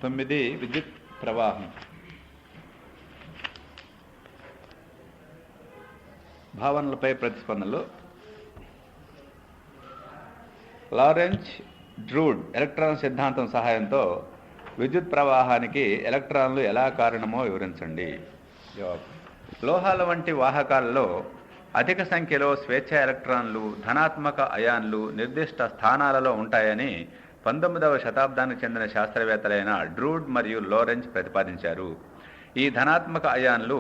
9 విద్యుత్ ప్రవాహం. భావనలపై ప్రతిస్పందనలు. లారెంజ్ డ్రూడ్ ఎలక్ట్రాన్ సిద్ధాంతం సహాయంతో విద్యుత్ ప్రవాహానికి ఎలక్ట్రాన్లు ఎలా కారణమో వివరించండి. జవాబు: లోహాల వంటి వాహకాలలో అధిక సంఖ్యలో స్వేచ్ఛ ఎలక్ట్రాన్లు, ధనాత్మక అయాన్లు నిర్దిష్ట స్థానాలలో ఉంటాయని 19వ శతాబ్దానికి చెందిన శాస్త్రవేత్తలైన డ్రూడ్ మరియు లారెంజ్ ప్రతిపాదించారు. ఈ ధనాత్మక అయాన్లు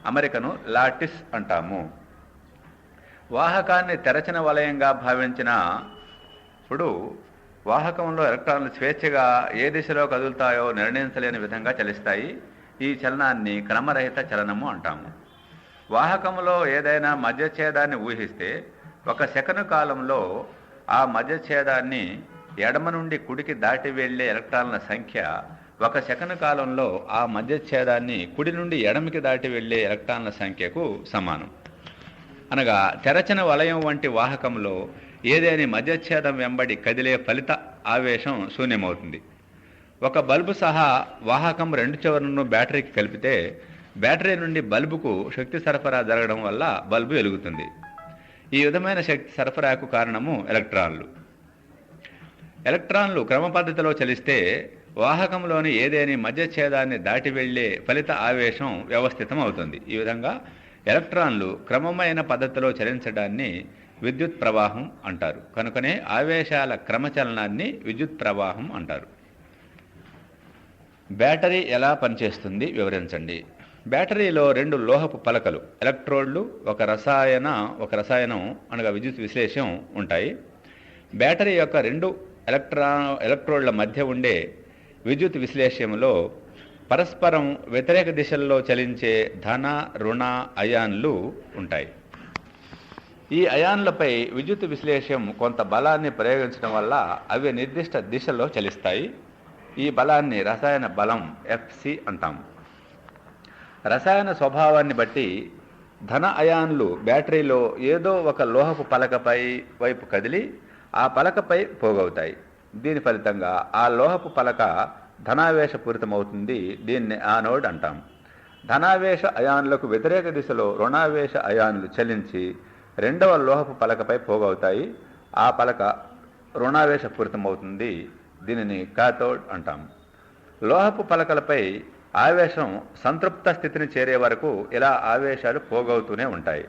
అమరికను లాటిస్ అంటాము. వాహకాన్ని తెరచిన వలయంగా భావించినప్పుడు వాహకంలో ఎలక్ట్రాన్లు స్వేచ్ఛగా ఏ దిశలో కదులుతాయో నిర్ణయించలేని విధంగా చలిస్తాయి. ఈ చలనాన్ని క్రమరహిత చలనము అంటాము. వాహకంలో ఏదైనా మధ్యఛేదాన్ని ఊహిస్తే 1 సెకను కాలంలో ఆ మధ్యఛేదాన్ని ఎడమ నుండి కుడికి దాటి వెళ్లే ఎలక్ట్రాన్ల సంఖ్య 1 సెకను కాలంలో ఆ మధ్యఛేదాన్ని కుడి నుండి ఎడమికి దాటి వెళ్లే ఎలక్ట్రాన్ల సంఖ్యకు సమానం. అనగా తెరచిన వలయం వంటి వాహకంలో ఏదేని మధ్యఛేదం వెంబడి కదిలే ఫలిత ఆవేశం శూన్యమవుతుంది. ఒక బల్బు సహా వాహకం 2 చివరలను బ్యాటరీకి కలిపితే బ్యాటరీ నుండి బల్బుకు శక్తి సరఫరా జరగడం వల్ల బల్బు వెలుగుతుంది. ఈ విధమైన శక్తి సరఫరాకు కారణము ఎలక్ట్రాన్లు. ఎలక్ట్రాన్లు క్రమ పద్ధతిలో చలిస్తే వాహకంలోని ఏదేని మధ్యఛేదాన్ని దాటి వెళ్లే ఫలిత ఆవేశం వ్యవస్థితం అవుతుంది. ఈ విధంగా ఎలక్ట్రాన్లు క్రమమైన పద్ధతిలో చలించడాన్ని విద్యుత్ ప్రవాహం అంటారు. కనుకనే ఆవేశాల క్రమచలనాన్ని విద్యుత్ ప్రవాహం అంటారు. బ్యాటరీ ఎలా పనిచేస్తుంది వివరించండి. బ్యాటరీలో 2 లోహపు పలకలు ఎలక్ట్రోడ్లు, ఒక రసాయనం అనగా విద్యుత్ విశ్లేషం ఉంటాయి. బ్యాటరీ యొక్క 2 ఎలక్ట్రోడ్ల మధ్య ఉండే విద్యుత్ విశ్లేషంలో పరస్పరం వ్యతిరేక దిశల్లో చలించే ధన, రుణ అయాన్లు ఉంటాయి. ఈ అయాన్లపై విద్యుత్ విశ్లేషం కొంత బలాన్ని ప్రయోగించడం వల్ల అవి నిర్దిష్ట దిశలో చలిస్తాయి. ఈ బలాన్ని రసాయన బలం FC అంటాము. రసాయన స్వభావాన్ని బట్టి ధన అయాన్లు బ్యాటరీలో ఏదో ఒక లోహపు పలకపై వైపు కదిలి ఆ పలకపై పోగవుతాయి. దీని ఫలితంగా ఆ లోహపు పలక ధనావేశపూరితమవుతుంది. దీన్ని యానోడ్ అంటాం. ధనావేశ అయాన్లకు వ్యతిరేక దిశలో రుణావేశ అయాన్లు చలించి 2వ లోహపు పలకపై పోగవుతాయి. ఆ పలక రుణావేశపూరితమవుతుంది. దీనిని కాథోడ్ అంటాం. లోహపు పలకలపై ఆవేశం సంతృప్త స్థితిని చేరే వరకు ఇలా ఆవేశాలు పోగవుతూనే ఉంటాయి.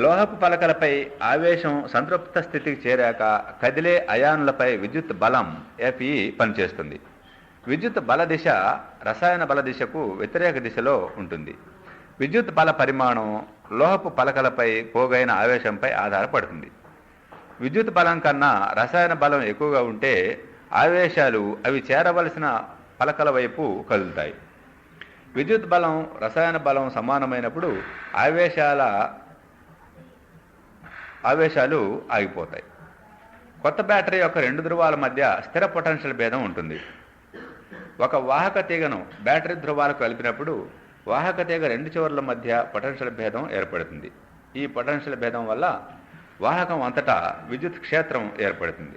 లోహపు పలకలపై ఆవేశం సంతృప్త స్థితికి చేరాక కదిలే అయాన్లపై విద్యుత్ బలం Fe పనిచేస్తుంది. విద్యుత్ బల దిశ రసాయన బల దిశకు వ్యతిరేక దిశలో ఉంటుంది. విద్యుత్ బల పరిమాణం లోహపు పలకలపై పోగైన ఆవేశంపై ఆధారపడుతుంది. విద్యుత్ బలం కన్నా రసాయన బలం ఎక్కువగా ఉంటే ఆవేశాలు అవి చేరవలసిన పలకల వైపు కదులుతాయి. విద్యుత్ బలం రసాయన బలం సమానమైనప్పుడు ఆవేశాలు ఆగిపోతాయి. కొత్త బ్యాటరీ యొక్క 2 ధ్రువాల మధ్య స్థిర పొటెన్షియల్ భేదం ఉంటుంది. ఒక వాహక తీగను బ్యాటరీ ధ్రువాలకు కలిపినప్పుడు వాహక తీగ 2 చివర్ల మధ్య పొటెన్షియల్ భేదం ఏర్పడుతుంది. ఈ పొటెన్షియల్ భేదం వల్ల వాహకం అంతటా విద్యుత్ క్షేత్రం ఏర్పడుతుంది.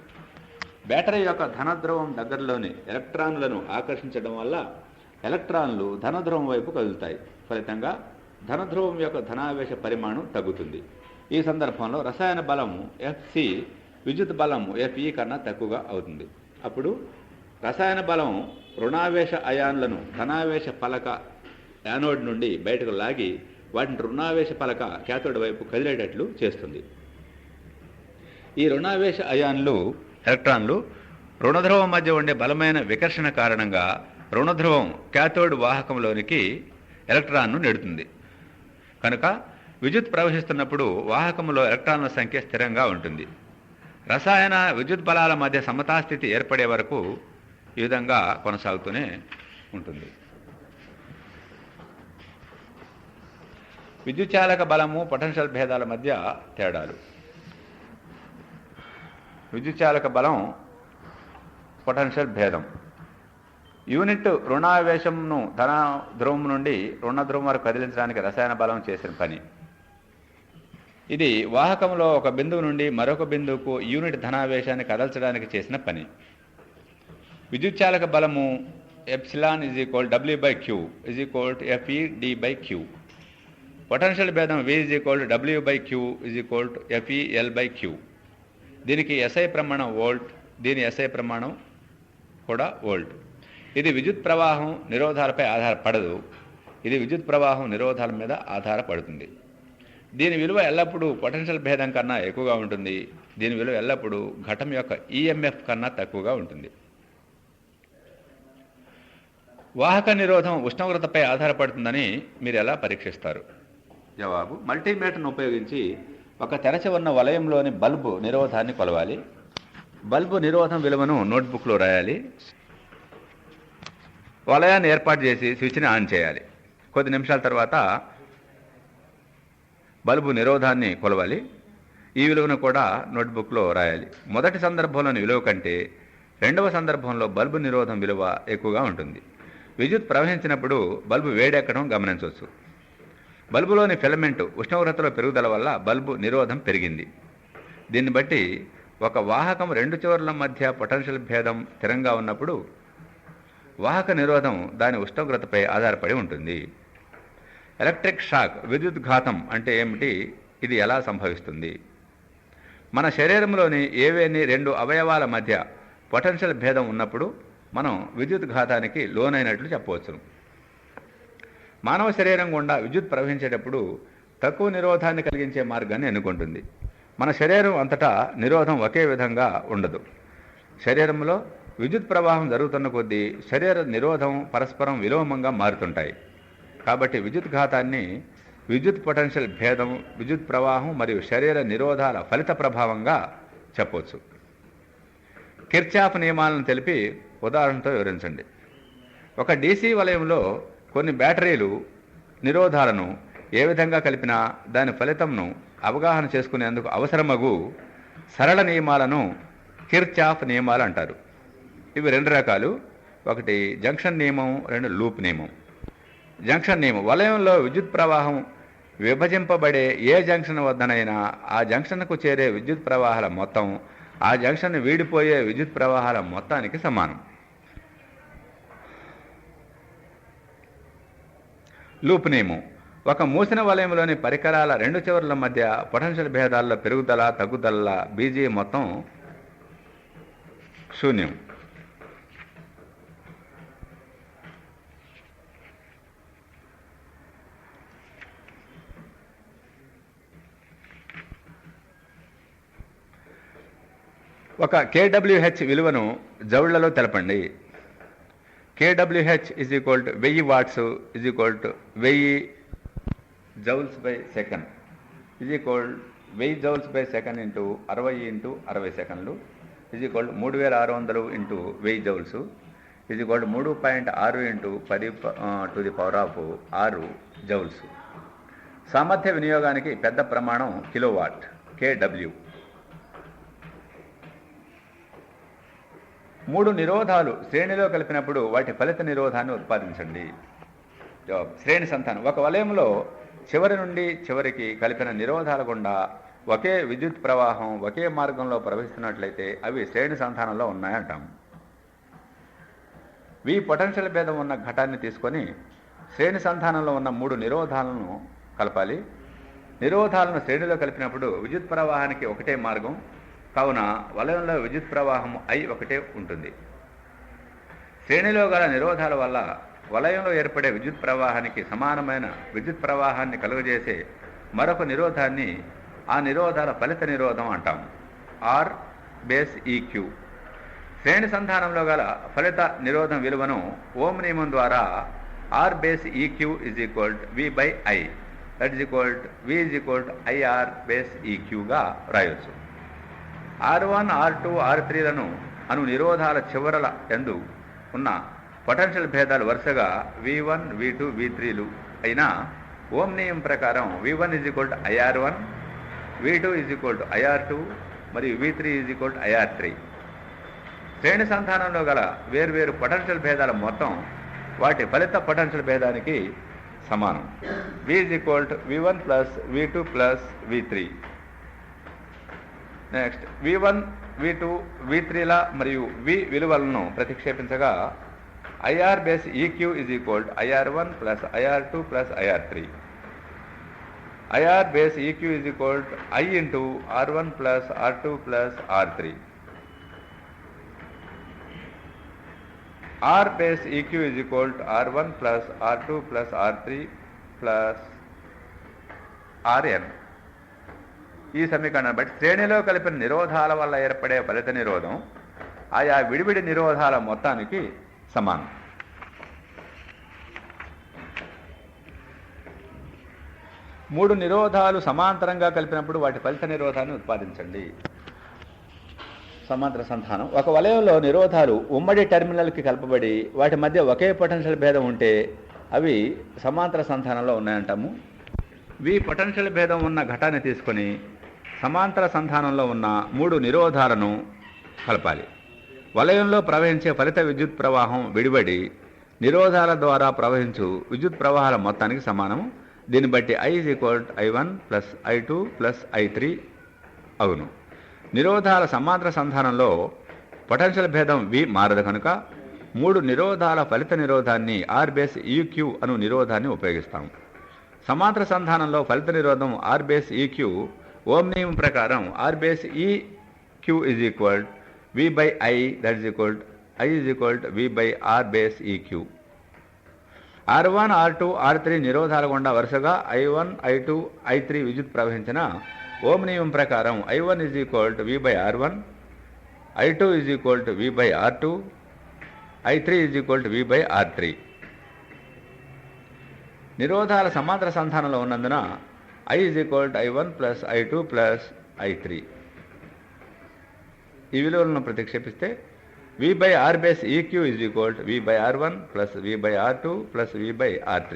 బ్యాటరీ యొక్క ధన ధ్రువం దగ్గరలోని ఎలక్ట్రాన్లను ఆకర్షించడం వల్ల ఎలక్ట్రాన్లు ధన ధ్రువం వైపు కదులుతాయి. ఫలితంగా ధన ధ్రువం యొక్క ధనావేశ పరిమాణం తగ్గుతుంది. ఈ సందర్భంలో రసాయన బలం FC విద్యుత్ బలం Fe కన్నా తక్కువగా అవుతుంది. అప్పుడు రసాయన బలం రుణావేశ అయాన్లను ధనావేశ పలక యానోడ్ నుండి బయటకు లాగి వాటిని రుణావేశ పలక క్యాథోడ్ వైపు కదిలేటట్లు చేస్తుంది. ఈ రుణావేశ అయాన్లు ఎలక్ట్రాన్లు రుణధ్రువం మధ్య ఉండే బలమైన వికర్షణ కారణంగా రుణధ్రువం క్యాథోడ్ వాహకంలోనికి ఎలక్ట్రాన్ను నెడుతుంది. కనుక విద్యుత్ ప్రవహిస్తున్నప్పుడు వాహకంలో ఎలక్ట్రాన్ల సంఖ్య స్థిరంగా ఉంటుంది. రసాయన విద్యుత్ బలాల మధ్య సమతాస్థితి ఏర్పడే వరకు ఈ విధంగా కొనసాగుతూనే ఉంటుంది. విద్యుచ్చాలక బలము పొటెన్షియల్ భేదాల మధ్య తేడాలు. విద్యుచ్చాలక బలం పొటెన్షియల్ భేదం యూనిట్ రుణావేశంను ధన ధ్రువం నుండి రుణ ధ్రువం వరకు కదిలించడానికి రసాయన బలం చేసిన పని. ఇది వాహకంలో ఒక బిందువు నుండి మరొక బిందువుకు యూనిట్ ధనావేశాన్ని కదల్చడానికి చేసిన పని. విద్యుచ్చాలక బలము ఎప్సిలాన్ W/Q FeD/Q. పొటెన్షియల్ భేదం V W/Q FeL/Q. దీనికి SI ప్రమాణం వోల్ట్, దీని SI ప్రమాణం కూడా వోల్ట్. ఇది విద్యుత్ ప్రవాహం నిరోధాలపై ఆధారపడదు, ఇది విద్యుత్ ప్రవాహం నిరోధాల మీద ఆధారపడుతుంది. దీని విలువ ఎల్లప్పుడూ పొటెన్షియల్ భేదం కన్నా ఎక్కువగా ఉంటుంది, దీని విలువ ఎల్లప్పుడూ ఘటం యొక్క EMF కన్నా తక్కువగా ఉంటుంది. వాహక నిరోధం ఉష్ణోగ్రతపై ఆధారపడుతుందని మీరు ఎలా పరీక్షిస్తారు? జవాబు: మల్టీమీటర్ను ఉపయోగించి ఒక తెరచి ఉన్న వలయంలోని బల్బు నిరోధాన్ని కొలవాలి. బల్బు నిరోధం విలువను నోట్బుక్లో రాయాలి. వలయాన్ని ఏర్పాటు చేసి స్విచ్ని ఆన్ చేయాలి. కొద్ది నిమిషాల తర్వాత బల్బు నిరోధాన్ని కొలవాలి. ఈ విలువను కూడా నోట్బుక్లో రాయాలి. మొదటి సందర్భంలోని విలువ కంటే రెండవ సందర్భంలో బల్బు నిరోధం విలువ ఎక్కువగా ఉంటుంది. విద్యుత్ ప్రవహించినప్పుడు బల్బు వేడెక్కడం గమనించవచ్చు. బల్బులోని ఫిలమెంటు ఉష్ణోగ్రతలో పెరుగుదల వల్ల బల్బు నిరోధం పెరిగింది. దీన్ని బట్టి ఒక వాహకం రెండు చివర్ల మధ్య పొటెన్షియల్ భేదం స్థిరంగా ఉన్నప్పుడు వాహక నిరోధం దాని ఉష్ణోగ్రతపై ఆధారపడి ఉంటుంది. ఎలక్ట్రిక్ షాక్, విద్యుత్ ఘాతం అంటే ఏమిటి? ఇది ఎలా సంభవిస్తుంది? మన శరీరంలోని ఏవేని రెండు అవయవాల మధ్య పొటెన్షియల్ భేదం ఉన్నప్పుడు మనం విద్యుత్ ఘాతానికి లోనైనట్లు చెప్పవచ్చు. మానవ శరీరం గుండా విద్యుత్ ప్రవహించేటప్పుడు తక్కువ నిరోధాన్ని కలిగించే మార్గాన్ని ఎన్నుకుంటుంది. మన శరీరం అంతటా నిరోధం ఒకే విధంగా ఉండదు. శరీరంలో విద్యుత్ ప్రవాహం జరుగుతున్న కొద్దీ శరీర నిరోధం పరస్పరం విలోమంగా మారుతుంటాయి. కాబట్టి విద్యుత్ ఘాతాన్ని విద్యుత్ పొటెన్షియల్ భేదం, విద్యుత్ ప్రవాహం మరియు శరీర నిరోధాల ఫలిత ప్రభావంగా చెప్పవచ్చు. కిర్చాఫ్ నియమాలను తెలిపి ఉదాహరణతో వివరించండి. ఒక DC వలయంలో కొన్ని బ్యాటరీలు నిరోధాలను ఏ విధంగా కలిపినా దాని ఫలితంను అవగాహన చేసుకునేందుకు అవసరమగు సరళ నియమాలను కిర్చాఫ్ నియమాలు అంటారు. ఇవి రెండు రకాలు. ఒకటి జంక్షన్ నియమం, రెండు లూప్ నియమం. జంక్షన్ నియమం: వలయంలో విద్యుత్ ప్రవాహం విభజింపబడే ఏ జంక్షన్ వద్దనైనా ఆ జంక్షన్కు చేరే విద్యుత్ ప్రవాహాల మొత్తం ఆ జంక్షన్ వీడిపోయే విద్యుత్ ప్రవాహాల మొత్తానికి సమానం. లూప్ నియమం: ఒక మూసిన వలయంలోని పరికరాల రెండు చివర్ల మధ్య పొటెన్షియల్ భేదాల్లో పెరుగుదల తగ్గుదల బీజీయ మొత్తం శూన్యం. ఒక kWh విలువను జౌళ్లలో తెలపండి. kWh = 1000 watts = 1000 joules/second 1000 joules/second × 60 × 60 సెకండ్లు = 3600 × 1000 joules = 3.6 × 10⁻⁶ joules. సామర్థ్య వినియోగానికి పెద్ద ప్రమాణం కిలోవాట్ kW. మూడు నిరోధాలు శ్రేణిలో కలిపినప్పుడు వాటి ఫలిత నిరోధాన్ని ఉత్పాదించండి. జవాబు: శ్రేణి సంతానం. ఒక వలయంలో చివరి నుండి చివరికి కలిపిన నిరోధాల గుండా ఒకే విద్యుత్ ప్రవాహం ఒకే మార్గంలో ప్రవహిస్తున్నట్లయితే అవి శ్రేణి సంతానంలో ఉన్నాయంటాం. V పొటెన్షియల్ భేదం ఉన్న ఘటాన్ని తీసుకొని శ్రేణి సంతానంలో ఉన్న మూడు నిరోధాలను కలపాలి. నిరోధాలను శ్రేణిలో కలిపినప్పుడు విద్యుత్ ప్రవాహానికి ఒకటే మార్గం కావున వలయంలో విద్యుత్ ప్రవాహం I ఒకటే ఉంటుంది. శ్రేణిలో గల నిరోధాల వల్ల వలయంలో ఏర్పడే విద్యుత్ ప్రవాహానికి సమానమైన విద్యుత్ ప్రవాహాన్ని కలుగజేసే మరొక నిరోధాన్ని ఆ నిరోధాల ఫలిత నిరోధం అంటాం. R/EQ. శ్రేణి సంధానంలో గల ఫలిత నిరోధం విలువను ఓం నియమం ద్వారా R/EQ = V/I V IR/EQ గా రాయవచ్చు. R1, R2, R3లను అను నిరోధాల చివరల యందు ఉన్న పొటెన్షియల్ భేదాలు వరుసగా V1, V2, V3లు అయినా ఓం నియమం ప్రకారం V1 = IR1, V2 = IR2 మరియు V3 = IR3. శ్రేణి సంధానంలో గల వేర్వేరు పొటెన్షియల్ భేదాల మొత్తం వాటి ఫలిత పొటెన్షియల్ భేదానికి సమానం. V = V1 + V2 + V3. Next V1, V2, V3ల మరియు V విలువలను ప్రతిక్షేపించగా IR base EQ is equal IR1 plus IR2 plus IR3. IR base EQ is equal I into R1 plus R2 plus R3. R base EQ is equal R1 plus R2 plus R3 plus RN. ఈ సమీకరణాన్ని బట్టి శ్రేణిలో కలిపిన నిరోధాల వల్ల ఏర్పడే ఫలిత నిరోధం ఆయా విడివిడి నిరోధాల మొత్తానికి సమానం. మూడు నిరోధాలు సమాంతరంగా కలిపినప్పుడు వాటి ఫలిత నిరోధాన్ని ఉత్పాదించండి. సమాంతర సంధానం. ఒక వలయంలో నిరోధాలు ఉమ్మడి టెర్మినల్కి కలపబడి వాటి మధ్య ఒకే పొటెన్షియల్ భేదం ఉంటే అవి సమాంతర సంధానంలో ఉన్నాయంటాము. పొటెన్షియల్ భేదం ఉన్న ఘటాన్ని తీసుకొని సమాంతర సంధానంలో ఉన్న మూడు నిరోధాలను కలపాలి. వలయంలో ప్రవహించే ఫలిత విద్యుత్ ప్రవాహం విడిబడి నిరోధాల ద్వారా ప్రవహించు విద్యుత్ ప్రవాహాల మొత్తానికి సమానము. దీన్ని బట్టి I is equal I1 plus I2 plus I3 అవును. నిరోధాల సమాంతర సంధానంలో పొటెన్షియల్ భేదం V మారదు కనుక మూడు నిరోధాల ఫలిత నిరోధాన్ని R బేస్ EQ అను నిరోధాన్ని ఉపయోగిస్తాము. సమాంతర సంధానంలో ఫలిత నిరోధం R బేస్ EQ ఓం నియమం ప్రకారం R base EQ is equal V by I, that is equal I is equal V by R base EQ. R1, R2, R3 నిరోధాల గుండా వరుసగా I1, I2, I3 విద్యుత్ ప్రవహించిన ఓం నియమం ప్రకారం I1 is equal to V by R1, I2 is equal to V by R2, I3 is equal to V by R3. నిరోధాల సమాంతర సంధానంలో ఉన్నందున I is equal to I1 plus I2 plus I3. ఈ విలువలను ప్రతిక్షేపిస్తే V by R base EQ is equal to V by R1 plus V by R2 plus V by R3.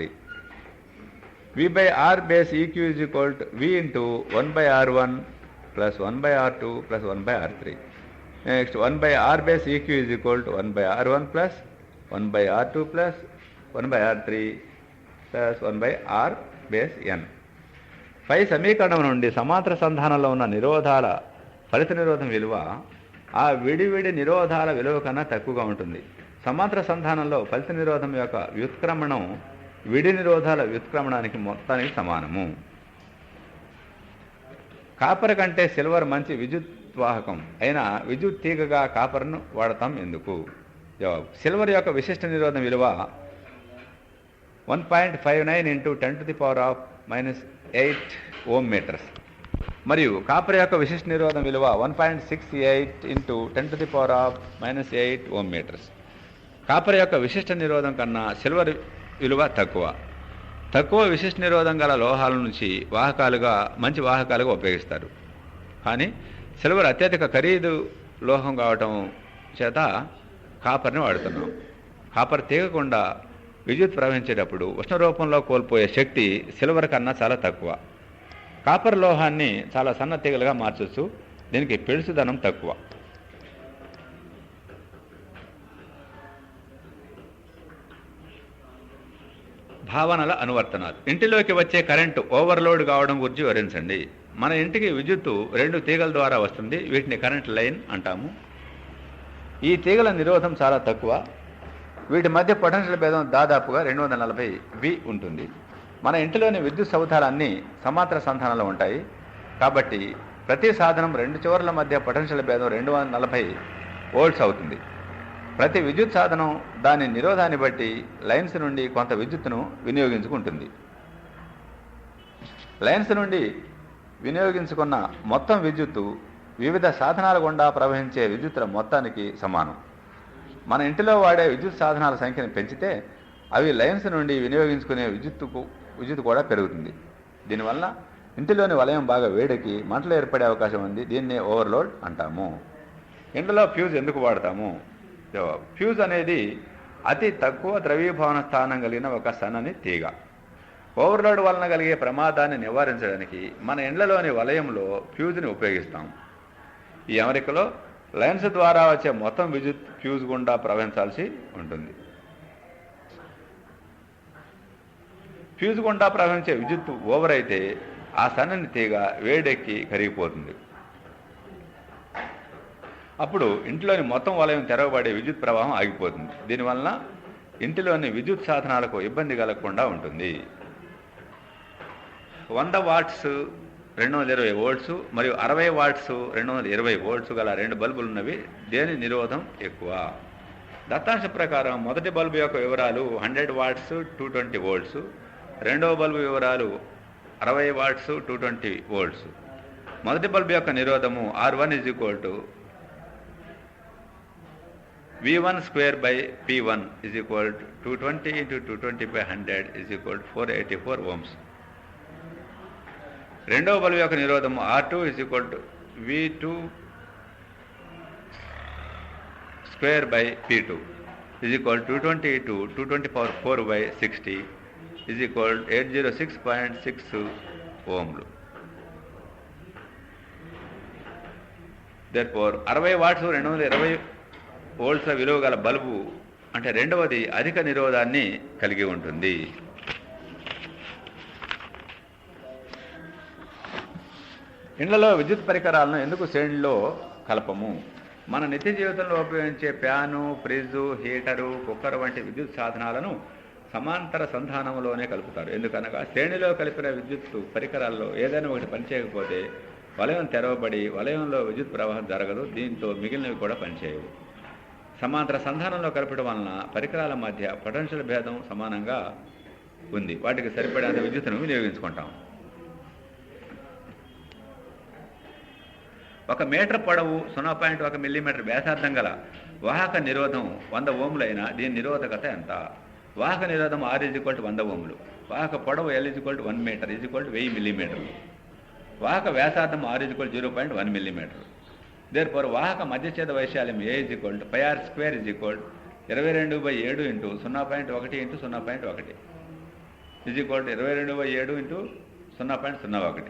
V by R base EQ is equal to V into 1 by R1 plus 1 by R2 plus 1 by R3. Next 1 by R base EQ is equal to 1 by R1 plus 1 by R2 plus 1 by R3 plus 1 by R base N. పై సమీకరణం నుండి సమాంతర సంధానంలో ఉన్న నిరోధాల ఫలిత నిరోధం విలువ ఆ విడివిడి నిరోధాల విలువ కన్నా తక్కువగా ఉంటుంది. సమాంతర సంధానంలో ఫలిత నిరోధం యొక్క వ్యుత్క్రమణం విడి నిరోధాల వ్యుత్క్రమణానికి మొత్తానికి సమానము. కాపర్ కంటే సిల్వర్ మంచి విద్యుత్ వాహకం అయినా విద్యుత్ తీగగా కాపర్ను వాడతాం ఎందుకు? జవాబు: సిల్వర్ యొక్క విశిష్ట నిరోధం విలువ 1.59 ఇంటూ 10⁻⁻8 ఓం మీటర్స్ మరియు కాపర్ యొక్క విశిష్ట నిరోధం విలువ 1.68 ఇంటూ 10⁻⁻8 ఓం మీటర్స్. కాపర్ యొక్క విశిష్ట నిరోధం కన్నా సిల్వర్ విలువ తక్కువ విశిష్ట నిరోధం గల లోహాల నుంచి మంచి వాహకాలుగా ఉపయోగిస్తారు. కానీ సిల్వర్ అత్యధిక ఖరీదు లోహం కావటం చేత కాపర్ని వాడుతున్నాం. కాపర్ తీగకుండా విద్యుత్ ప్రవహించేటప్పుడు ఉష్ణ రూపంలో కోల్పోయే శక్తి సిల్వర్ కన్నా చాలా తక్కువ. కాపర్ లోహాన్ని చాలా సన్న తీగలుగా మార్చవచ్చు. దీనికి పెళుసుదనం తక్కువ. భావనల అనువర్తనాలు. ఇంటిలోకి వచ్చే కరెంటు ఓవర్లోడ్ కావడం గురించి వివరించండి. మన ఇంటికి విద్యుత్తు 2 తీగల ద్వారా వస్తుంది. వీటిని కరెంట్ లైన్ అంటాము. ఈ తీగల నిరోధం చాలా తక్కువ. వీటి మధ్య పొటెన్షియల్ భేదం దాదాపుగా 240 V ఉంటుంది. మన ఇంటిలోని విద్యుత్ సౌధాలన్నీ సమాంతర సంధానంలో ఉంటాయి. కాబట్టి ప్రతి సాధనం 2 చివర్ల మధ్య పొటెన్షియల్ భేదం 240 వోల్ట్స్ అవుతుంది. ప్రతి విద్యుత్ సాధనం దాని నిరోధాన్ని బట్టి లైన్స్ నుండి కొంత విద్యుత్తును వినియోగించుకుంటుంది. లైన్స్ నుండి వినియోగించుకున్న మొత్తం విద్యుత్తు వివిధ సాధనాల గుండా ప్రవహించే విద్యుత్తుల మొత్తానికి సమానం. మన ఇంటిలో వాడే విద్యుత్ సాధనాల సంఖ్యను పెంచితే అవి లైన్స్ నుండి వినియోగించుకునే విద్యుత్తు కూడా పెరుగుతుంది. దీనివల్ల ఇంటిలోని వలయం బాగా వేడెక్కి మంటలు ఏర్పడే అవకాశం ఉంది. దీన్నే ఓవర్లోడ్ అంటాము. ఇంట్లో ఫ్యూజ్ ఎందుకు వాడతాము? జవాబు: ఫ్యూజ్ అనేది అతి తక్కువ ద్రవీభవన స్థానం కలిగిన ఒక సన్నని తీగ. ఓవర్లోడ్ వలన కలిగే ప్రమాదాన్ని నివారించడానికి మన ఇండ్లలోని వలయంలో ఫ్యూజ్ని ఉపయోగిస్తాం. ఈ అమరికలో లైన్స్ ద్వారా వచ్చే మొత్తం విద్యుత్ ఫ్యూజ్ గుండా ప్రవహించాల్సి ఉంటుంది. ఫ్యూజ్ గుండా ప్రవహించే విద్యుత్ ఓవర్ అయితే ఆ సన్నని తీగ వేడెక్కి కరిగిపోతుంది. అప్పుడు ఇంట్లోని మొత్తం వలయం తెరవబడే విద్యుత్ ప్రవాహం ఆగిపోతుంది. దీనివలన ఇంటిలోని విద్యుత్ సాధనాలకు ఇబ్బంది కలగకుండా ఉంటుంది. 100 వాట్స్ 220 వోల్ట్స్ మరియు 60 వాట్స్ 220 వోల్ట్స్ గల 2 బల్బులు ఉన్నవి. దేని నిరోధం ఎక్కువ? దత్తాంశ ప్రకారం మొదటి బల్బు యొక్క వివరాలు 100 వాట్స్ 220 వోల్ట్స్, రెండవ బల్బు వివరాలు 60 వాట్స్ 220 వోల్ట్స్. మొదటి బల్బు యొక్క నిరోధము R1 V1 square by P1 220 × 220/100 484 ohms. రెండవ బల్బు యొక్క నిరోధము R2 V2 square by P2 220 × 220⁴/60 806.6 ఓంలు. Therefore 60 వాట్స్ 220 వోల్ట్ల విలువ గల బల్బు అంటే రెండవది అధిక నిరోధాన్ని కలిగి ఉంటుంది. ఇండ్లలో విద్యుత్ పరికరాలను ఎందుకు శ్రేణిలో కలపము? మన నిత్య జీవితంలో ఉపయోగించే ఫ్యాను, ఫ్రిడ్జు, హీటరు, కుక్కర్ వంటి విద్యుత్ సాధనాలను సమాంతర సంధానంలోనే కలుపుతారు. ఎందుకనగా శ్రేణిలో కలిపిన విద్యుత్ పరికరాల్లో ఏదైనా ఒకటి పనిచేయకపోతే వలయం తెరవబడి వలయంలో విద్యుత్ ప్రవాహం జరగదు. దీంతో మిగిలినవి కూడా పనిచేయవు. సమాంతర సంధానంలో కలపడం వలన పరికరాల మధ్య పొటెన్షియల్ భేదం సమానంగా ఉంది. వాటికి సరిపడేంత విద్యుత్తును వినియోగించుకుంటాం. 1 మీటర్ పొడవు 0.1 మిల్లీమీటర్ వ్యాసార్థం గల వాహక నిరోధం 100 ఓంలైన దీని నిరోధకత ఎంత? వాహక నిరోధం R 100 ఓంలు. వాహక పొడవు L 1 మీటర్ 1000 మిల్లీమీటర్లు. వాహక వ్యాసార్థం R 0.1 మిల్లీమీటర్. దేర్ఫోర్ వాహక మధ్యఛేద వైశాల్యం A πr² 22/7 × 0.1 × 0.1 22/7 × 0.01.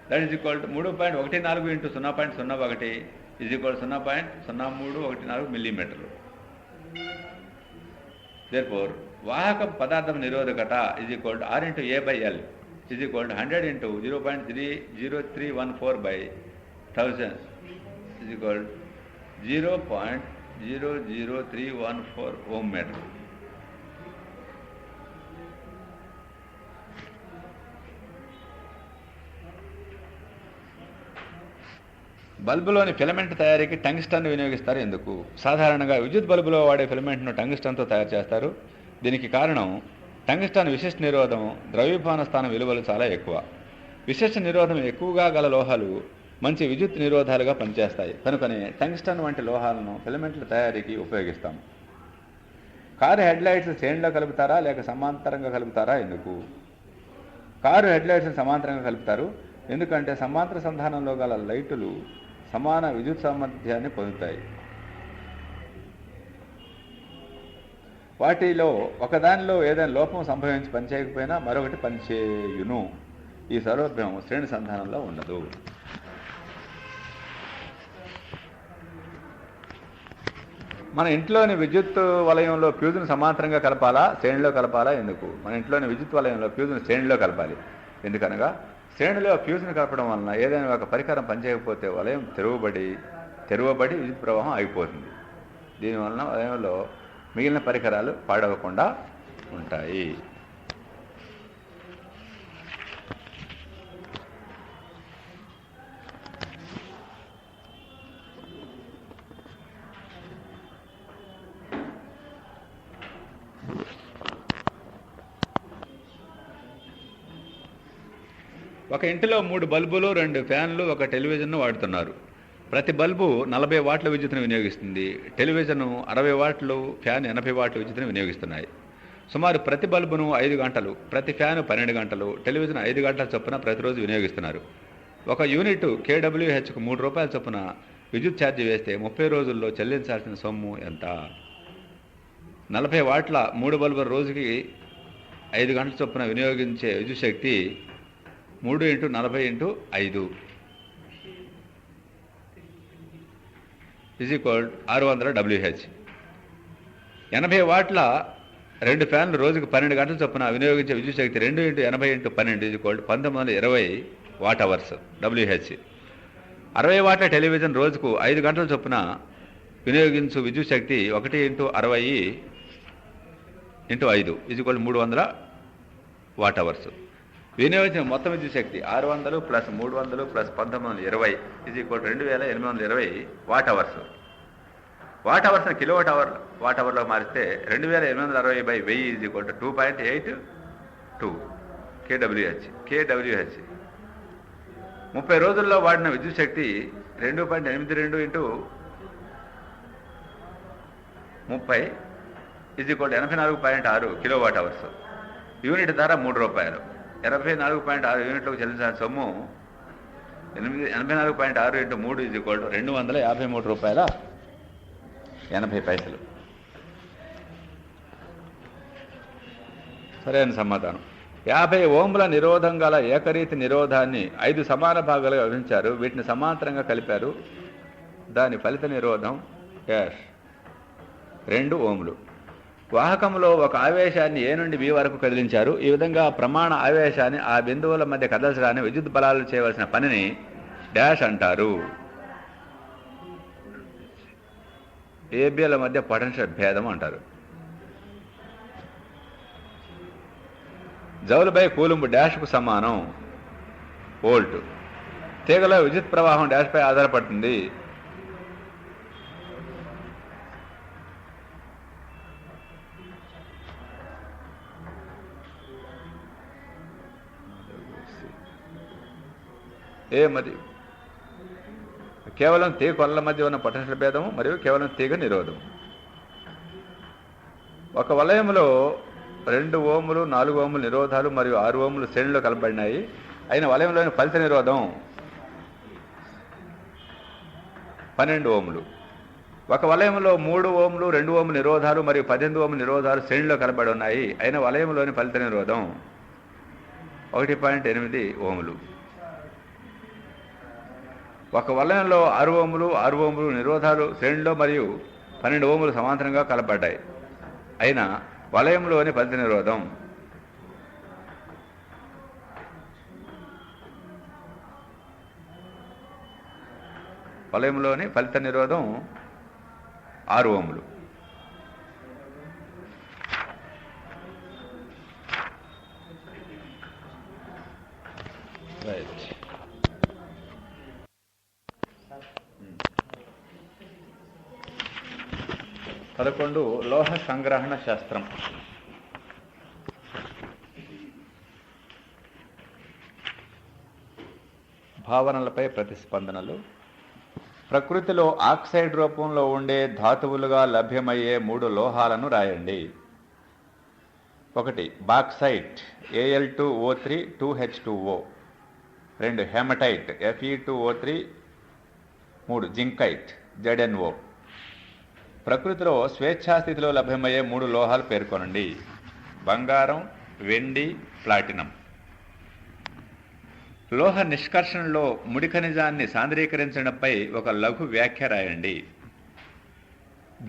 That is equal to 3.14 × 0.01 0.0314 మిల్లీమీటర్లు. Therefore వాహక పదార్థం నిరోధకత R × A/L 100 × 0.00314/1000 0.00314 ohm metre. బల్బులోని filament తయారీకి టంగ్స్టన్ వినియోగిస్తారు ఎందుకు? సాధారణంగా విద్యుత్ బల్బులో వాడే ఫిలమెంట్ను టంగ్స్టన్తో తయారు చేస్తారు. దీనికి కారణం టంగ్స్టన్ విశిష్ట నిరోధం, ద్రవీభవన స్థానం విలువలు చాలా ఎక్కువ. విశిష్ట నిరోధం ఎక్కువగా గల లోహాలు మంచి విద్యుత్ నిరోధాలుగా పనిచేస్తాయి. కనుకనే టంగ్స్టన్ వంటి లోహాలను ఫిలమెంట్ల తయారీకి ఉపయోగిస్తాం. కారు హెడ్లైట్స్ శ్రేణిలో కలుపుతారా లేక సమాంతరంగా కలుపుతారా ఎందుకు? కారు హెడ్లైట్స్ని సమాంతరంగా కలుపుతారు. ఎందుకంటే సమాంతర సంధానంలో గల లైటులు సమాన విద్యుత్ సామర్థ్యాన్ని పొందుతాయి. వాటిలో ఒకదానిలో ఏదైనా లోపం సంభవించి పనిచేయకపోయినా మరొకటి పనిచేయును. ఈ సౌలభ్యం శ్రేణి సంధానంలో ఉండదు. మన ఇంట్లోని విద్యుత్ వలయంలో ఫ్యూజును సమాంతరంగా కలపాలా శ్రేణిలో కలపాలా ఎందుకు? మన ఇంట్లోని విద్యుత్ వలయంలో ఫ్యూజును శ్రేణిలో కలపాలి. ఎందుకనగా శ్రేణిలో ఫ్యూజ్ను కలపడం వలన ఏదైనా ఒక పరికరం పనిచేయకపోతే వలయం తెరవబడి విద్యుత్ ప్రవాహం ఆగిపోతుంది. దీనివలన వలయంలో మిగిలిన పరికరాలు పాడవకుండా ఉంటాయి. ఒక ఇంటిలో 3 బల్బులు, 2 ఫ్యాన్లు, 1 టెలివిజన్ను వాడుతున్నారు. ప్రతి బల్బు 40 వాట్ల విద్యుత్తును వినియోగిస్తుంది. టెలివిజన్ 60 వాట్లు, ఫ్యాన్ 80 వాట్ల విద్యుత్తును వినియోగిస్తున్నాయి. సుమారు ప్రతి బల్బును 5 గంటలు, ప్రతి ఫ్యాను 12 గంటలు, టెలివిజన్ 5 గంటల చొప్పున ప్రతిరోజు వినియోగిస్తున్నారు. 1 యూనిట్ KWHకు 3 రూపాయల చొప్పున విద్యుత్ ఛార్జీ వేస్తే 30 రోజుల్లో చెల్లించాల్సిన సొమ్ము ఎంత? 40 వాట్ల 3 బల్బుల రోజుకి 5 గంటల చొప్పున వినియోగించే విద్యుత్ శక్తి 3 × 40 × 5 600 WH. 80 వాట్ల 2 ఫ్యాన్లు రోజుకు 12 గంటల చొప్పున వినియోగించే విద్యుత్ శక్తి 2 × 80 × 12 1920 వాట్ అవర్స్ WH. 60 వాట్ల టెలివిజన్ రోజుకు 5 గంటల చొప్పున వినియోగించు విద్యుత్ శక్తి 1 × 60 × 5 300 వాట్ అవర్స్. వినియోగించిన మొత్తం విద్యుత్ శక్తి 600 + 300 + 1920 2820 వాట్ అవర్స్. వాట్ అవర్స్ని కిలోవాట్ వాట్ అవర్లో మారిస్తే 2860/1000 2.82 kWh. 30 రోజుల్లో వాడిన విద్యుత్ శక్తి 2.82 × 30 84.6 కిలోవాట్ అవర్స్. యూనిట్ ధర రూ. 3. 84.6 యూనిట్లకు చెల్లించిన సొమ్ము 84.6 × 3 253.80 సరైన సమాధానం. 50 ఓంల నిరోధం గల ఏకరీతి నిరోధాన్ని 5 సమాన భాగాలుగా విభజించారు. వీటిని సమాంతరంగా కలిపారు. దాని ఫలిత నిరోధం 2 ఓంలు. వాహకంలో ఒక ఆవేశాన్ని A నుండి B వరకు కదిలించారు. ఈ విధంగా ప్రమాణ ఆవేశాన్ని ఆ బిందువుల మధ్య కదల్చడాన్ని విద్యుత్ బలాలు చేయవలసిన పనిని డాష్ అంటారు. ఏబిల మధ్య పొటెన్షియల్ భేదం అంటారు. జౌలు కూలుంబు డాష్కు సమానం వోల్ట్. తీగలో విద్యుత్ ప్రవాహం డాష్పై ఆధారపడుతుంది. మరియు కేవలం తీగ కొనల మధ్య ఉన్న పొటెన్షియల్ భేదము మరియు కేవలం తీగ నిరోధం. ఒక వలయంలో 2 ఓంలు 4 ఓంలు నిరోధాలు మరియు 6 ఓంలు శ్రేణిలో కలపబడినాయి. అయిన వలయంలోని ఫలిత నిరోధం 12 ఓంలు. ఒక వలయంలో 3 ఓంలు 2 ఓంలు నిరోధాలు మరియు 18 ఓంలు నిరోధాలు శ్రేణిలో కలపబడి ఉన్నాయి. అయిన వలయంలోని ఫలిత నిరోధం 1.8 ఓంలు. ఒక వలయంలో 6 ఓంలు 6 ఓంలు నిరోధాలు శ్రేణిలో మరియు 12 ఓంలు సమాంతరంగా కలపబడ్డాయి. అయినా వలయంలోని ఫలిత నిరోధం 6 ఓంలు. రైట్. 11 లోహ సంగ్రహణ శాస్త్రం. భావనలపై ప్రతిస్పందనలు. ప్రకృతిలో ఆక్సైడ్ రూపంలో ఉండే ధాతువులుగా లభ్యమయ్యే 3 లోహాలను రాయండి. 1 bauxite Al2O3 2H2O. 2 haematite Fe2O3. 3 zincite ZnO. ప్రకృతిలో స్వేచ్ఛాస్థితిలో లభ్యమయ్యే 3 లోహాలు పేర్కొనండి. బంగారం, వెండి, ప్లాటినం. లోహ నిష్కర్షణలో ముడి ఖనిజాన్ని సాంద్రీకరించడంపై ఒక లఘు వ్యాఖ్య రాయండి.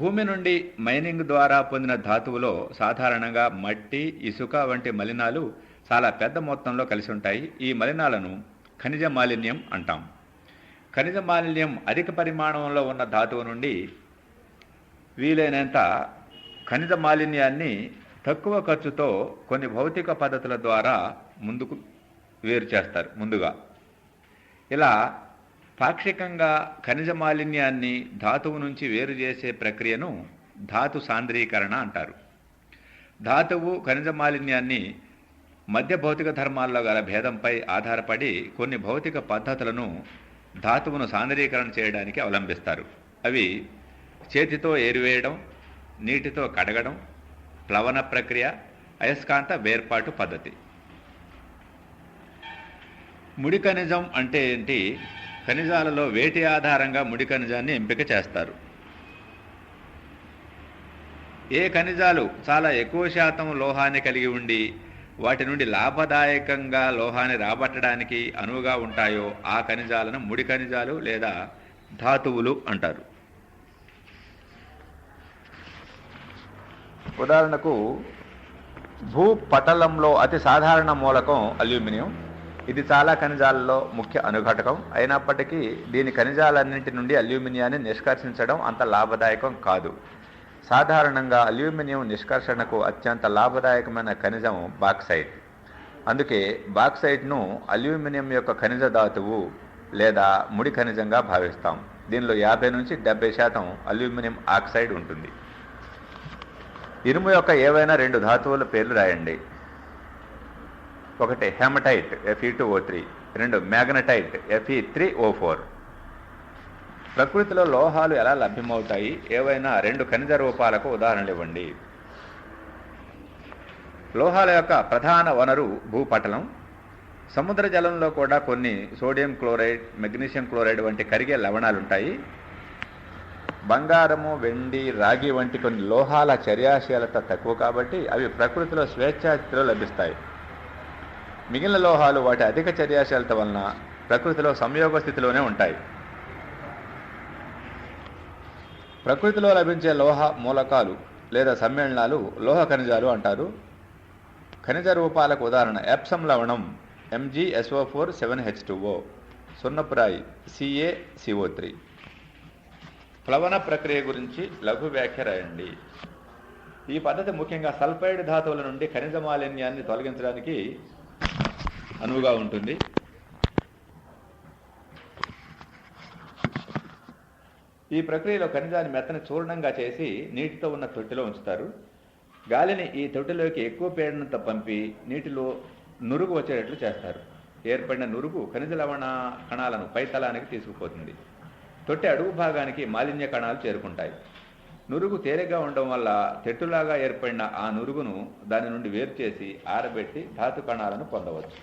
భూమి నుండి మైనింగ్ ద్వారా పొందిన ధాతువులో సాధారణంగా మట్టి, ఇసుక వంటి మలినాలు చాలా పెద్ద మొత్తంలో కలిసి ఉంటాయి. ఈ మలినాలను ఖనిజ మాలిన్యం అంటాం. ఖనిజ మాలిన్యం అధిక పరిమాణంలో ఉన్న ధాతువు నుండి వీలైనంత ఖనిజ మాలిన్యాన్ని తక్కువ ఖర్చుతో కొన్ని భౌతిక పద్ధతుల ద్వారా ముందుకు వేరు చేస్తారు. ముందుగా ఇలా పాక్షికంగా ఖనిజ మాలిన్యాన్ని ధాతువు నుంచి వేరు చేసే ప్రక్రియను ధాతు సాంద్రీకరణ అంటారు. ధాతువు ఖనిజ మాలిన్యాన్ని మధ్య భౌతిక ధర్మాల్లో గల భేదంపై ఆధారపడి కొన్ని భౌతిక పద్ధతులను ధాతువును సాంద్రీకరణ చేయడానికి అవలంబిస్తారు. అవి చేతితో ఏరివేయడం, నీటితో కడగడం, ప్లవన ప్రక్రియ, అయస్కాంత వేర్పాటు పద్ధతి. ముడి ఖనిజం అంటే ఏంటి? ఖనిజాలలో వేటి ఆధారంగా ముడి ఖనిజాన్ని ఎంపిక చేస్తారు. ఏ ఖనిజాలు చాలా ఎక్కువ శాతం లోహాన్ని కలిగి ఉండి వాటి నుండి లాభదాయకంగా లోహాన్ని రాబట్టడానికి అనువుగా ఉంటాయో ఆ ఖనిజాలను ముడి ఖనిజాలు లేదా ధాతువులు అంటారు. ఉదాహరణకు భూపటలంలో అతి సాధారణ మూలకం అల్యూమినియం. ఇది చాలా ఖనిజాలలో ముఖ్య అనుఘటకం అయినప్పటికీ దీని ఖనిజాలన్నింటి నుండి అల్యూమినియాన్ని నిష్కర్షించడం అంత లాభదాయకం కాదు. సాధారణంగా అల్యూమినియం నిష్కర్షణకు అత్యంత లాభదాయకమైన ఖనిజం బాక్సైట్. అందుకే బాక్సైట్ను అల్యూమినియం యొక్క ఖనిజ ధాతువు లేదా ముడి ఖనిజంగా భావిస్తాం. దీనిలో 50 నుంచి 70% అల్యూమినియం ఆక్సైడ్ ఉంటుంది. ఇనుము యొక్క ఏవైనా 2 ధాతువుల పేర్లు రాయండి. 1 హెమటైట్ Fe2O3, 2 మ్యాగ్నటైట్ Fe3O4. ప్రకృతిలో లోహాలు ఎలా లభ్యమవుతాయి? ఏవైనా 2 ఖనిజ రూపాలకు ఉదాహరణలు ఇవ్వండి. లోహాల యొక్క ప్రధాన వనరు భూపటలం. సముద్ర జలంలో కూడా కొన్ని సోడియం క్లోరైడ్, మెగ్నీషియం క్లోరైడ్ వంటి కరిగే లవణాలుంటాయి. బంగారము, వెండి, రాగి వంటి కొన్ని లోహాల చర్యాశీలత తక్కువ కాబట్టి అవి ప్రకృతిలో స్వేచ్ఛాస్థితిలో లభిస్తాయి. మిగిలిన లోహాలు వాటి అధిక చర్యాశీలత వలన ప్రకృతిలో సంయోగ స్థితిలోనే ఉంటాయి. ప్రకృతిలో లభించే లోహ మూలకాలు లేదా సమ్మేళనాలు లోహ ఖనిజాలు అంటారు. ఖనిజ రూపాలకు ఉదాహరణ ఎప్సమ్ లవణం MgSO4 7H2O, సున్నపురాయి CaCO3. ప్లవన ప్రక్రియ గురించి లఘు వ్యాఖ్య రాయండి. ఈ పద్ధతి ముఖ్యంగా సల్ఫైడ్ ధాతువుల నుండి ఖనిజ మాలిన్యాన్ని తొలగించడానికి అనువుగా ఉంటుంది. ఈ ప్రక్రియలో ఖనిజాన్ని మెత్తని చూర్ణంగా చేసి నీటితో ఉన్న తొట్టిలో ఉంచుతారు. గాలిని ఈ తొట్టిలోకి ఎక్కువ పీడనంతో పంపి నీటిలో నురుగు వచ్చేటట్లు చేస్తారు. ఏర్పడిన నురుగు ఖనిజ లవణ కణాలను పైతలానికి తీసుకుపోతుంది. తొట్టె అడుగు భాగానికి మాలిన్య కణాలు చేరుకుంటాయి. నురుగు తేలిగ్గా ఉండడం వల్ల తెట్టులాగా ఏర్పడిన ఆ నురుగును దాని నుండి వేరు చేసి ఆరబెట్టి ధాతు కణాలను పొందవచ్చు.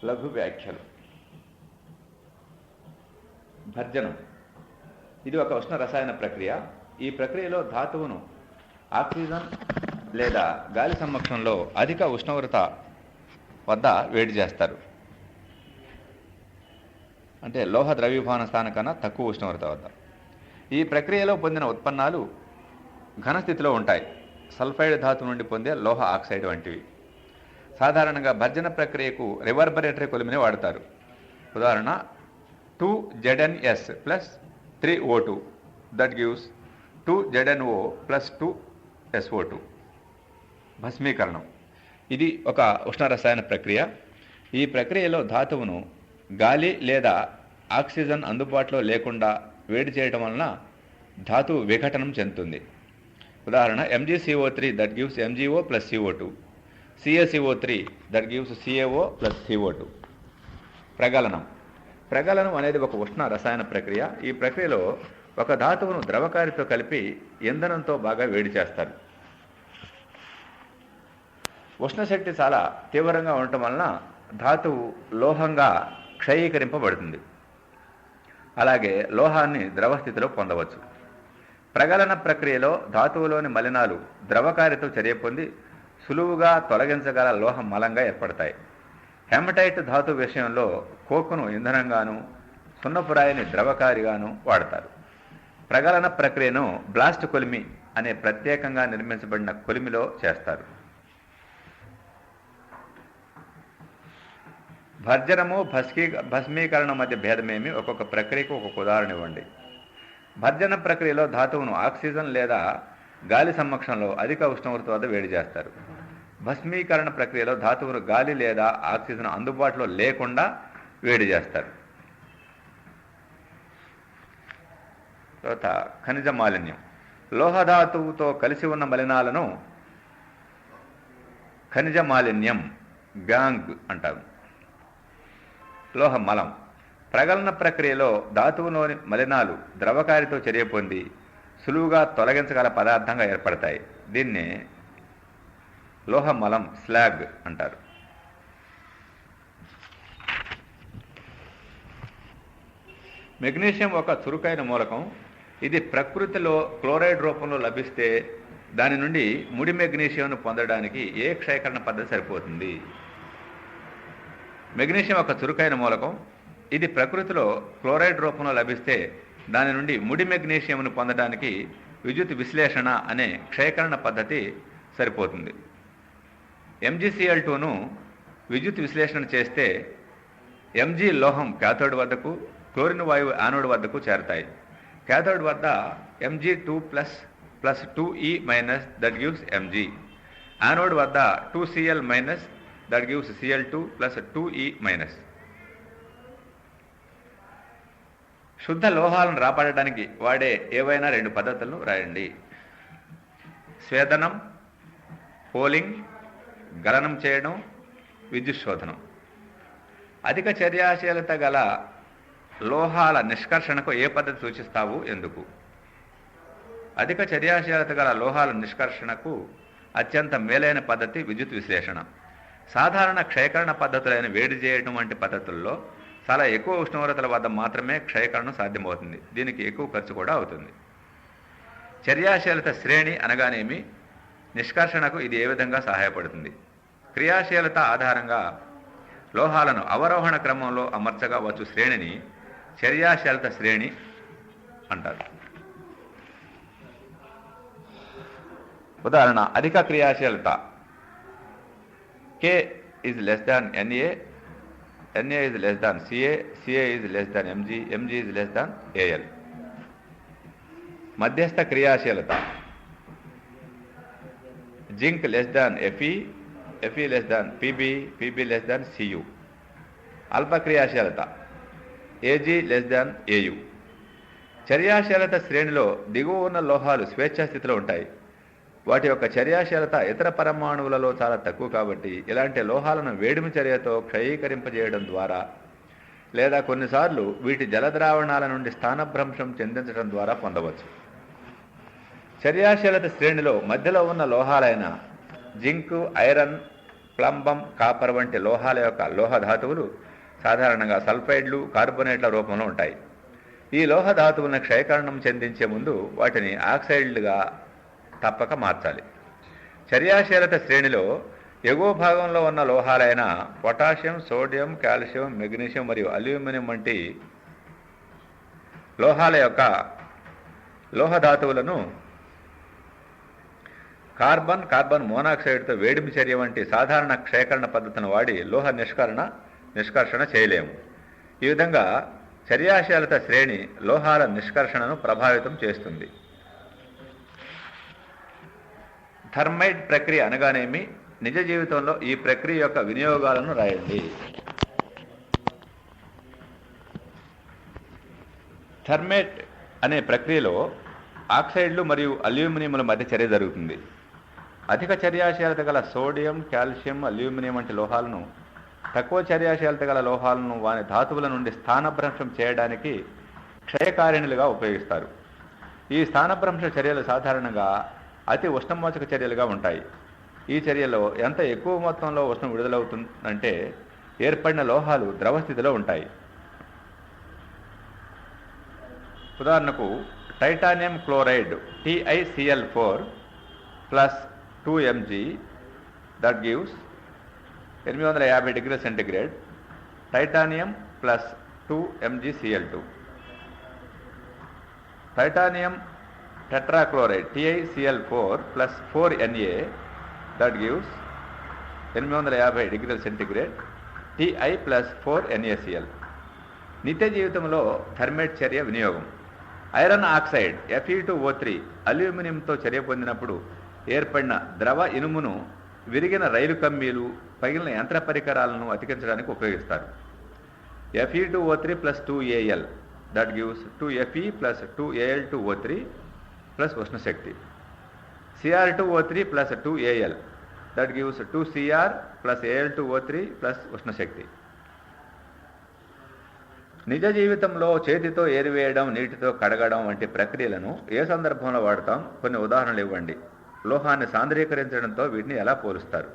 లఘు వ్యాఖ్యలు. భర్జనం. ఇది ఒక ఉష్ణ రసాయన ప్రక్రియ. ఈ ప్రక్రియలో ధాతువును ఆక్సిజన్ లేదా గాలి సమక్షంలో అధిక ఉష్ణోగ్రత వద్ద వేడి చేస్తారు. అంటే లోహ ద్రవీభవన స్థానం కన్నా తక్కువ ఉష్ణోగ్రత వద్ద. ఈ ప్రక్రియలో పొందిన ఉత్పన్నాలు ఘనస్థితిలో ఉంటాయి. సల్ఫైడ్ ధాతువు నుండి పొందే లోహ ఆక్సైడ్ వంటివి. సాధారణంగా భర్జన ప్రక్రియకు రివర్బరేటరీ కొలిమిని వాడతారు. ఉదాహరణ 2ZnS plus 3O2 that gives 2ZnO plus 2SO2. భస్మీకరణం. ఇది ఒక ఉష్ణ రసాయన ప్రక్రియ. ఈ ప్రక్రియలో ధాతువును గాలి లేదా ఆక్సిజన్ అందుబాటులో లేకుండా వేడి చేయడం వలన ధాతువు విఘటనం చెందుతుంది. ఉదాహరణ MgCO3 that gives MgO plus CO2, CaCO3 that gives CaO plus CO2. ప్రగలనం. ప్రగలనం అనేది ఒక ఉష్ణ రసాయన ప్రక్రియ. ఈ ప్రక్రియలో ఒక ధాతువును ద్రవకారితో కలిపి ఇంధనంతో బాగా వేడి చేస్తారు. ఉష్ణశక్తి చాలా తీవ్రంగా ఉండటం వలన ధాతువు లోహంగా క్షయీకరింపబడుతుంది. అలాగే లోహాన్ని ద్రవస్థితిలో పొందవచ్చు. ప్రగలన ప్రక్రియలో ధాతువులోని మలినాలు ద్రవకారితో చర్య పొంది సులువుగా తొలగించగల లోహ మలంగా ఏర్పడతాయి. హెమటైట్ ధాతు విషయంలో కోకును ఇంధనంగాను సున్నపురాయిని ద్రవకారిగాను వాడతారు. ప్రగలన ప్రక్రియను బ్లాస్ట్ కొలిమి అనే ప్రత్యేకంగా నిర్మించబడిన కొలిమిలో చేస్తారు. భర్జనము భస్మీకరణ మధ్య భేదమేమి? ఒక్కొక్క ప్రక్రియకు ఒక్కొక్క ఉదాహరణ ఇవ్వండి. భర్జన ప్రక్రియలో ధాతువును ఆక్సిజన్ లేదా గాలి సమక్షంలో అధిక ఉష్ణోగ్రత వద్ద వేడి చేస్తారు. భస్మీకరణ ప్రక్రియలో ధాతువును గాలి లేదా ఆక్సిజన్ అందుబాటులో లేకుండా వేడి చేస్తారు. తర్వాత ఖనిజ మాలిన్యం. లోహధాతువుతో కలిసి ఉన్న మలినాలను ఖనిజ మాలిన్యం గ్యాంగ్ అంటారు. లోహ మలం. ప్రగలన ప్రక్రియలో ధాతువులోని మలినాలు ద్రవకారితో చర్య పొంది సులువుగా తొలగించగల పదార్థంగా ఏర్పడతాయి. దీన్ని లోహ మలం స్లాగ్ అంటారు. మెగ్నీషియం ఒక చురుకైన మూలకం. ఇది ప్రకృతిలో క్లోరైడ్ రూపంలో లభిస్తే దాని నుండి ముడి మెగ్నీషియంను పొందడానికి ఏ క్షయకరణ పద్ధతి సరిపోతుంది? మెగ్నీషియం ఒక చురుకైన మూలకం. ఇది ప్రకృతిలో క్లోరైడ్ రూపంలో లభిస్తే దాని నుండి ముడి మెగ్నీషియంను పొందడానికి విద్యుత్ విశ్లేషణ అనే క్షయకరణ పద్ధతి సరిపోతుంది. MgCl2ను విద్యుత్ విశ్లేషణ చేస్తే Mg లోహం క్యాథోడ్ వద్దకు, క్లోరిన్ వాయువు యానోడ్ వద్దకు చేరతాయి. క్యాథోడ్ వద్ద Mg2 plus 2E minus that gives Mg. Anode వద్ద 2Cl minus that gives Cl2 plus 2E minus. శుద్ధ లోహాలను రాబడడానికి వాడే ఏవైనా 2 పద్ధతులను రాయండి. స్వేదనం, పోలింగ్, గలనం చేయడం, విద్యుత్ శోధనం. అధిక చర్యాశీలత గల లోహాల నిష్కర్షణకు ఏ పద్ధతి సూచిస్తావు, ఎందుకు? అధిక చర్యాశీలత గల లోహాల నిష్కర్షణకు అత్యంత మేలైన పద్ధతి విద్యుత్ విశ్లేషణ. సాధారణ క్షయకరణ పద్ధతులైన వేడి చేయడం వంటి పద్ధతుల్లో చాలా ఎక్కువ ఉష్ణోగ్రతల వద్ద మాత్రమే క్షయకరణం సాధ్యమవుతుంది. దీనికి ఎక్కువ ఖర్చు కూడా అవుతుంది. చర్యాశీలత శ్రేణి అనగానేమి, నిష్కర్షణకు ఇది ఏ విధంగా సహాయపడుతుంది? క్రియాశీలత ఆధారంగా లోహాలను అవరోహణ క్రమంలో అమర్చగా వచ్చు శ్రేణిని చర్యాశీలత శ్రేణి అంటారు. ఉదాహరణ, అధిక క్రియాశీలత K is less than Na, Na is less than Ca, Ca is less than Mg, Mg is less than Al. మధ్యస్థ క్రియాశీలత zinc less than Fe, Fe less than Pb, Pb less than Cu. అల్ప క్రియాశీలత Ag less than Au. చర్యాశీలత శ్రేణిలో దిగువ ఉన్న లోహాలు స్వేచ్ఛా స్థితిలో ఉంటాయి. వాటి యొక్క చర్యాశీలత ఇతర పరమాణువులలో చాలా తక్కువ కాబట్టి ఇలాంటి లోహాలను వేడిమి చర్యతో క్షయీకరింపజేయడం ద్వారా లేదా కొన్నిసార్లు వీటి జలద్రావణాల నుండి స్థానభ్రంశం చెందించడం ద్వారా పొందవచ్చు. చర్యాశీలత శ్రేణిలో మధ్యలో ఉన్న లోహాలైన జింకు, ఐరన్, ప్లంబం, కాపర్ వంటి లోహాల యొక్క లోహధాతువులు సాధారణంగా సల్ఫైడ్లు, కార్బోనేట్ల రూపంలో ఉంటాయి. ఈ లోహధాతువులను క్షయకరణం చెందించే ముందు వాటిని ఆక్సైడ్లుగా తప్పక మార్చాలి. చర్యాశీలత శ్రేణిలో ఎగువ భాగంలో ఉన్న లోహాలైన పొటాషియం, సోడియం, కాల్షియం, మెగ్నీషియం మరియు అల్యూమినియం వంటి లోహాల యొక్క లోహధాతువులను కార్బన్ మోనాక్సైడ్తో వేడిమి చర్య వంటి సాధారణ క్షయకరణ పద్ధతిని వాడి లోహ నిష్కర్షణ చేయలేము. ఈ విధంగా చర్యాశీలత శ్రేణి లోహాల నిష్కర్షణను ప్రభావితం చేస్తుంది. థర్మైట్ ప్రక్రియ అనగానేమి, నిజ జీవితంలో ఈ ప్రక్రియ యొక్క వినియోగాలను రాయండి. థర్మైట్ అనే ప్రక్రియలో ఆక్సైడ్లు మరియు అల్యూమినియంల మధ్య చర్య జరుగుతుంది. అధిక చర్యాశీలత గల సోడియం, కాల్షియం, అల్యూమినియం వంటి లోహాలను తక్కువ చర్యాశీలత గల లోహాలను వాని ధాతువుల నుండి స్థానభ్రంశం చేయడానికి క్షయకారిణులుగా ఉపయోగిస్తారు. ఈ స్థానభ్రంశ చర్యలు సాధారణంగా అతి ఉష్ణమోచక చర్యలుగా ఉంటాయి. ఈ చర్యలో ఎంత ఎక్కువ మొత్తంలో ఉష్ణం విడుదలవుతుందంటే ఏర్పడిన లోహాలు ద్రవస్థితిలో ఉంటాయి. ఉదాహరణకు titanium chloride TiCl4 plus 2Mg that gives 850 డిగ్రీల centigrade titanium plus 2MgCl2. Titanium tetrachloride TiCl4 plus 4Na that gives 850 డిగ్రీల సెంటిగ్రేడ్ Ti ప్లస్ 4NaCl. నిత్య జీవితంలో థర్మైట్ చర్య వినియోగం. ఐరన్ ఆక్సైడ్ Fe2O3 అల్యూమినియంతో చర్య పొందినప్పుడు ఏర్పడిన ద్రవ ఇనుమును విరిగిన రైలు కమ్మీలు, పగిలిన యంత్ర పరికరాలను అతికించడానికి ఉపయోగిస్తారు. Fe2O3 plus 2Al that gives 2Fe plus 2Al2O3 plus ఉష్ణశక్తి. Cr2O3 plus 2Al that gives 2Cr plus Al2O3 plus ఉష్ణశక్తి. నిజ జీవితంలో చేతితో ఏరివేయడం, నీటితో కడగడం వంటి ప్రక్రియలను ఏ సందర్భంలో వాడతాం? కొన్ని ఉదాహరణలు ఇవ్వండి. లోహాన్ని సాంద్రీకరించడంతో వీటిని ఎలా పోలుస్తారు?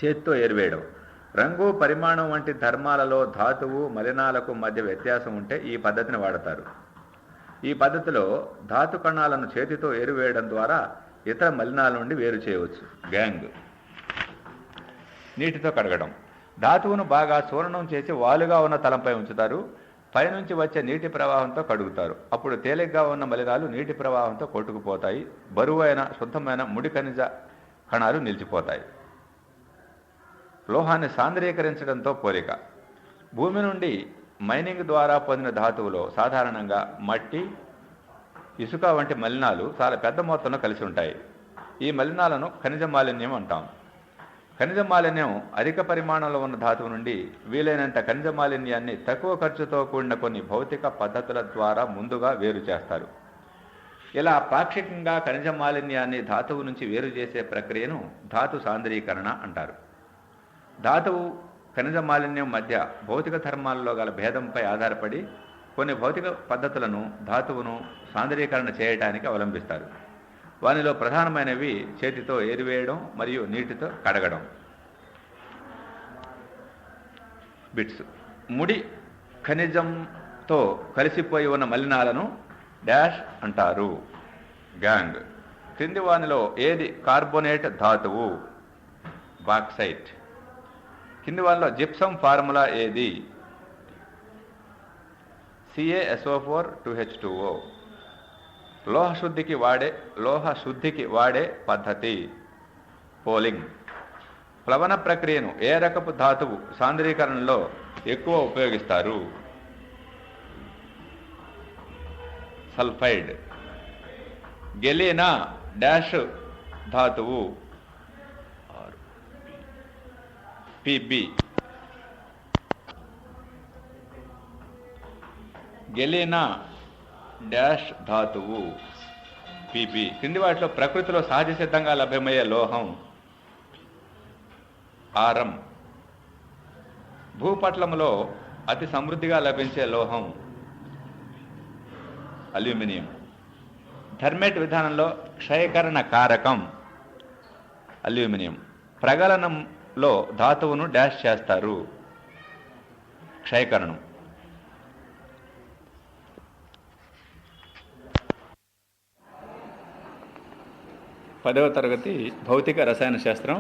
చేతితో ఏరివేయడం. రంగు, పరిమాణం వంటి ధర్మాలలో ధాతువు, మలినాలకు మధ్య వ్యత్యాసం ఉంటే ఈ పద్ధతిని వాడతారు. ఈ పద్ధతిలో ధాతు కణాలను చేతితో ఏరివేయడం ద్వారా ఇతర మలినాల నుండి వేరు చేయవచ్చు. గ్యాంగ్. నీటితో కడగడం. ధాతువును బాగా చూర్ణం చేసి వాలుగా ఉన్న తలంపై ఉంచుతారు. పైనుంచి వచ్చే నీటి ప్రవాహంతో కడుగుతారు. అప్పుడు తేలిగ్గా ఉన్న మలినాలు నీటి ప్రవాహంతో కొట్టుకుపోతాయి. బరువైన శుద్ధమైన ముడి ఖనిజ కణాలు నిలిచిపోతాయి. లోహాన్ని సాంద్రీకరించడంతో పోలిక. భూమి నుండి మైనింగ్ ద్వారా పొందిన ధాతువులో సాధారణంగా మట్టి, ఇసుక వంటి మలినాలు చాలా పెద్ద మొత్తంలో కలిసి ఉంటాయి. ఈ మలినాలను ఖనిజ మాలిన్యం అంటాం. ఖనిజ మాలిన్యం అధిక పరిమాణంలో ఉన్న ధాతువు నుండి వీలైనంత ఖనిజ మాలిన్యాన్ని తక్కువ ఖర్చుతో కూడిన కొన్ని భౌతిక పద్ధతుల ద్వారా ముందుగా వేరు చేస్తారు. ఇలా పాక్షికంగా ఖనిజ మాలిన్యాన్ని ధాతువు నుంచి వేరు చేసే ప్రక్రియను ధాతు సాంద్రీకరణ అంటారు. ధాతువు ఖనిజ మాలిన్యం మధ్య భౌతిక ధర్మాల్లో గల భేదంపై ఆధారపడి కొన్ని భౌతిక పద్ధతులను ధాతువును సాంద్రీకరణ చేయడానికి అవలంబిస్తారు. వానిలో ప్రధానమైనవి చేతితో ఏరివేయడం మరియు నీటితో కడగడం. బిట్స్. ముడి ఖనిజంతో కలిసిపోయి ఉన్న మలినాలను డాష్ అంటారు. గ్యాంగ్. క్రింది వానిలో ఏది కార్బోనేట్ ధాతువు? బాక్సైట్. కింది వానిలో జిప్సం ఫార్ములా ఏది? CaSO4 2H2O. లోహ శుద్ధికి వాడే పద్ధతి పోలింగ్. ప్లవన ప్రక్రియను ఏ రకపు ధాతువు సాంద్రీకరణలో ఎక్కువ ఉపయోగిస్తారు? సల్ఫైడ్. గెలినా డాష్ ధాతువు? Pb. గెలినా డాష్ ధాతువు? Pb. కింది వాటిలో ప్రకృతిలో సహజ సిద్ధంగా లభ్యమయ్యే లోహం? ఆరం. భూపట్లంలో అతి సమృద్ధిగా లభించే లోహం? అల్యూమినియం. థర్మేట్ విధానంలో క్షయకరణ కారకం? అల్యూమినియం. ప్రగలనంలో ధాతువును డాష్ చేస్తారు? క్షయకరణం. 10వ తరగతి భౌతిక రసాయన శాస్త్రం